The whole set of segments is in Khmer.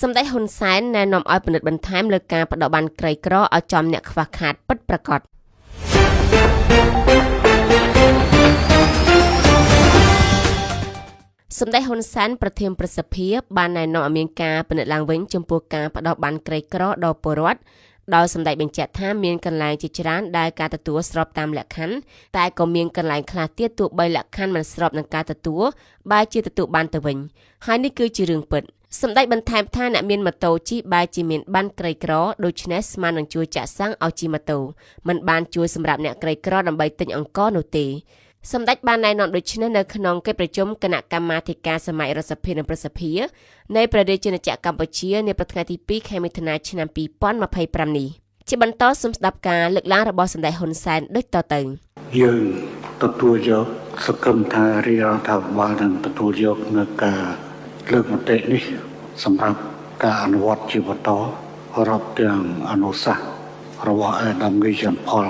សម្ដេចហ៊ុនសែនណែនាំឲ្យពិនិត្យបន្ថែមលើការបដិបត្តិក្រីក្រឲ្យចំអ្នកខ្វះខាតពិតប្រាកដសម្ដេចហ៊ុនសែនប្រធានប្រសិទ្ធិបានណែនាំឲ្យមានការពិនិត្យឡើងវិញចំពោះការបដិបត្តិក្រីក្រដល់ពលរដ្ឋដោយសម្ដេចបញ្ជាក់ថាមានកន្លែងជាច្រើនដែលការទទួលស្របតាមលក្ខខណ្ឌតែក៏មានកន្លែងខ្លះទៀតទោះបីលក្ខខណ្ឌមិនស្របនឹងការទទួលបែរជាទទួលបានទៅវិញហើយនេះគឺជារឿងពិតសម្ដេចបន្ថែមថាអ្នកមានម៉ូតូជិះបែរជាមានប័ណ្ណក្រីក្រដូច្នេះស្មាននឹងជួយចាក់សាំងឲ្យជិះម៉ូតូមិនបានជួយសម្រាប់អ្នកក្រីក្រដើម្បីទិញអង្ករនោះទេសម្ដេចបានណែនាំដូចនេះនៅក្នុងកិច្ចប្រជុំគណៈកម្មាធិការសម័យរដ្ឋសភានិងប្រសិទ្ធិនៃព្រះរាជាណាចក្រកម្ពុជានាព្រឹកថ្ងៃទី2ខែមិថុនាឆ្នាំ2025នេះជាបន្តសូមស្ដាប់ការលើកឡើងរបស់សម្ដេចហ៊ុនសែនដូចតទៅយើងទទួលយកសកម្មថារាជរដ្ឋាភិបាលនឹងទទួលយកនៅការលើកមតិនេះសម្រាប់ការអនុវត្តជាបន្តរាប់ទាំងអនុសាសន៍របស់អាដាមងីយ៉ាន់ផល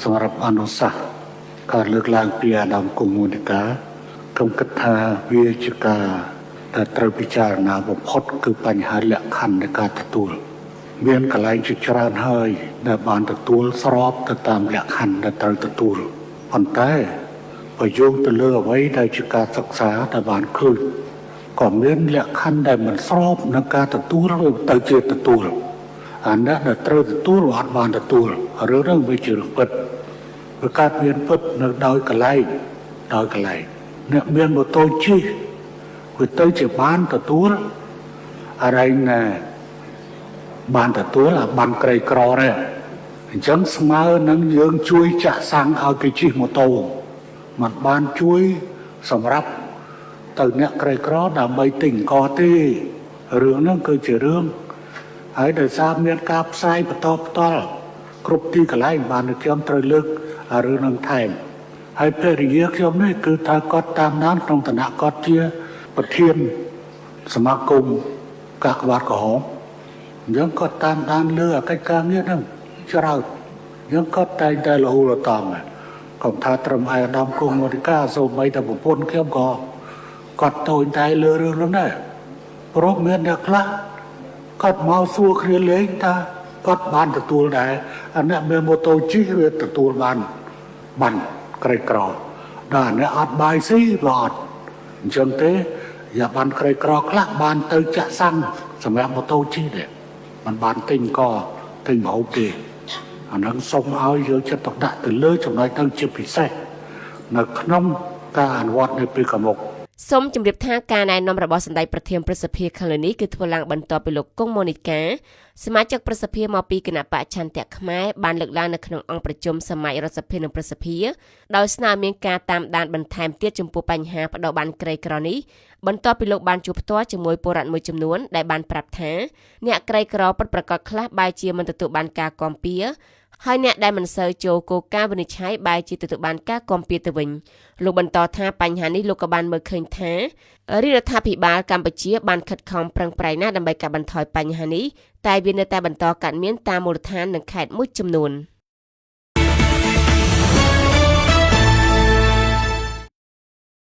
សម្រាប់អនុសាសន៍ការលើកឡើងពីអាដាមកុំមុនិកាខ្ញុំគិតថាវាជាការដែលត្រូវពិចារណាបំផុតគឺបញ្ហាលក្ខខណ្ឌនៃការទទួលមានកន្លែងជាច្រើនហើយដែលបានទទួលស្របទៅតាមលក្ខខណ្ឌដែលត្រូវទទួលប៉ុន្តែបើយោងទៅលើអ្វីដែលជាការសិក្សាដែលបានឃើញក៏មានលក្ខខណ្ឌដែលមិនស្របនឹងការទទួលវាទៅជាទទួលអានេះដែលត្រូវទទួលអត់បានទទួលរឿងហ្នឹងវាជារឿងពិតវាកើតមានពិតនៅដោយកន្លែងអ្នកមានម៉ូតូជិះវាទៅជាបានទទួលអរិញណាបានទទួលអាបានក្រីក្រដែរអញ្ចឹងស្មើនឹងយើងជួយចាក់សាំងឲ្យគេជិះម៉ូតូมันបានជួយសម្រាប់ទៅអ្នកក្រីក្រដើម្បីទិញអង្គទេរឿងហ្នឹងគឺជារឿងហើយដោយសារមានការផ្សាយបន្តផ្ទាល់គ្រប់ទីកន្លែងបានខ្ញុំត្រូវលើករឿងហ្នឹងថែមហើយភរិយាខ្ញុំនេះគឺថាគាត់តាមដានក្នុងឋានៈគាត់ជាប្រធានសមាគមកាកបាទក្រហមអញ្ចឹងគាត់តាមដានលើអកិច្ចការងារហ្នឹងច្រើនអញ្ចឹងគាត់តែងតែរហូតដល់កុំថាត្រឹមអាដាមគង់មតិកាសូម្បីតែប្រពន្ធខ្ញុំក៏គាត់តូចតែលើរឿងហ្នឹងដែរព្រោះមានអ្នកខ្លះគាត់មកសួរគ្នាលេងថាគាត់បានទទួលដែរអាអ្នកមានម៉ូតូជិះវាទទួលបានក្រីក្រដល់អាអ្នកអត់បាយស៊ីវាអត់អញ្ចឹងទេយ៉ាបានក្រីក្រខ្លះបានទៅចាក់សាំងសម្រាប់ម៉ូតូជិះដែរมันបានទិញក៏ទិញម្ហូបទេអាហ្នឹងសូមឲ្យយកចិត្តទុកដាក់ទៅលើចំណុចហ្នឹងជាពិសេសនៅក្នុងការអនុវត្តនៅពេលខាងមុខសូមជម្រាបថាការណែនាំរបស់សម្ដេចប្រធានប្រសិទ្ធិខាងលើនេះគឺធ្វើឡើងបន្ទាប់ពីលោកគង់មូនីកាសមាជិកប្រសិទ្ធិមកពីគណៈបច្ឆន្ទៈខ្មែរបានលើកឡើងនៅក្នុងអង្គប្រជុំសម័យរដ្ឋសភានិងប្រសិទ្ធិដោយស្នើមានការតាមដានបន្ថែមទៀតចំពោះបញ្ហាបដិបត្តិក្រីក្រនេះបន្ទាប់ពីលោកបានជួបផ្ទាល់ជាមួយពលរដ្ឋមួយចំនួនដែលបានប្រាប់ថាអ្នកក្រីក្រពិតប្រាកដខ្លះបែរជាមិនទទួលបានការគាំពារហើយអ្នកដែលមិនសូវចូលគោលការណ៍វិនិច្ឆ័យបែរជាទទួលបានការគាំពារទៅវិញលោកបន្តថាបញ្ហានេះលោកក៏បានមើលឃើញថារាជរដ្ឋាភិបាលកម្ពុជាបានខិតខំប្រឹងប្រែងណាស់ដើម្បីកាត់បន្ថយបញ្ហានេះតែវានៅតែបន្តកើតមានតាមមូលដ្ឋាននិងខេត្តមួយចំនួន។